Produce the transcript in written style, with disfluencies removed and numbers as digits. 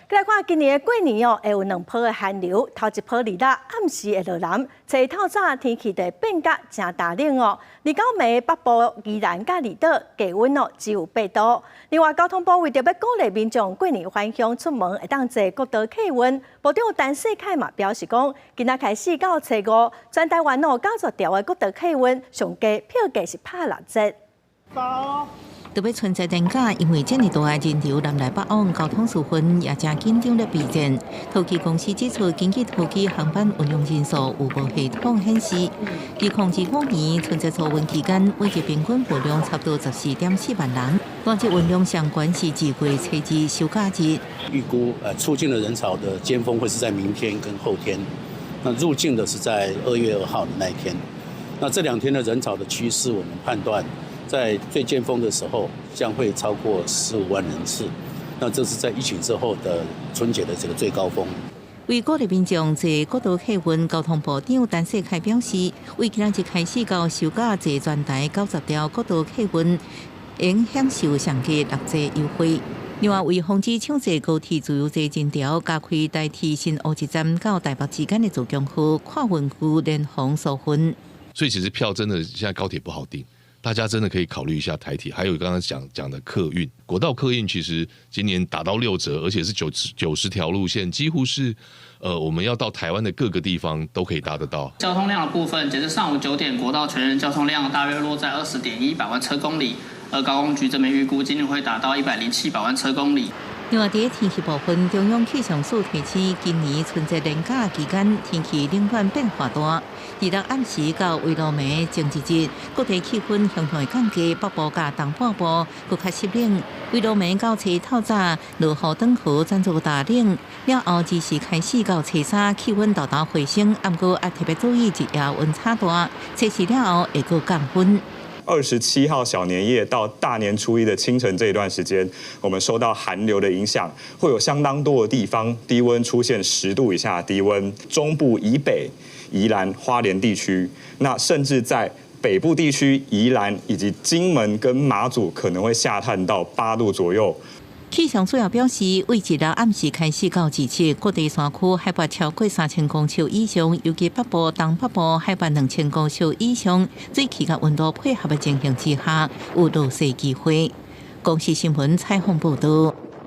来看今年的过年哦，会有2波的寒流，头一波日暗时会落南，初透早天气就变甲真大冷哦。而到暝北部宜兰甲离岛低温哦只有8度。另外，交通部为着要鼓励民众过年返乡出门，会当坐国道客运。部长陈世凯嘛表示讲，今仔开始到初5，全台湾90条的国道客运上价票价是拍6折。特别春节连假，因为这么大的人流南来北往，交通事分也正紧张咧备战。桃机公司指出，根据桃机航班运用人数有无系统显示，在2025年春节初运期间，每日平均货量差不多14.4万人。单日运量相关是自贵初二休假日。预估出境的人潮的尖峰会是在明天跟后天，那入境的是在2月2号的那一天。那这2天的人潮的趋势，我们判断，在最尖峰的时候将会超过15万人次，那这是在疫情之后的春节的这个最高峰。为鼓励民众坐国道客运，交通部长陈世凯表示，为今日开始到休假坐全台90条国道客运，应享受上价6折优惠。另外，为防止抢坐高铁自由坐进条，加开代替新乌一站到台北之间的自强区、跨运区联防疏分。所以其实票真的现在高铁不好订，大家真的可以考虑一下台铁。还有刚刚讲的客运，国道客运其实今年打到6折，而且是90条路线，几乎是我们要到台湾的各个地方都可以搭得到。交通量的部分，截至上午9点，国道全日交通量大约落在20.1百万车公里，而高工局这边预估今年会达到107百万车公里。另外，在天气部分，中央气象署提醒，今年春节连假期间天气冷暖变化大。日落暗时到围炉暝前一日，各地气温相同会降低，北部甲东半部更较湿冷。围炉暝到初透早，落雨转雨，暂时大冷。了后2时开始到初3，气温大大回升，不过要特别注意日夜温差大。初4了后会更降温。27号小年夜到大年初1的清晨这一段时间，我们受到寒流的影响，会有相当多的地方低温出现10度以下的低温，中部以北、宜兰、花莲地区，那甚至在北部地区、宜兰以及金门跟马祖可能会下探到8度左右。气象署也表示，为日落暗时开始到27，各地山区海拔超过3000公尺以上，尤其北部、东北部海拔2000公尺以上，水气甲温度配合的情形之下，有落雪机会。公视新闻采访报道。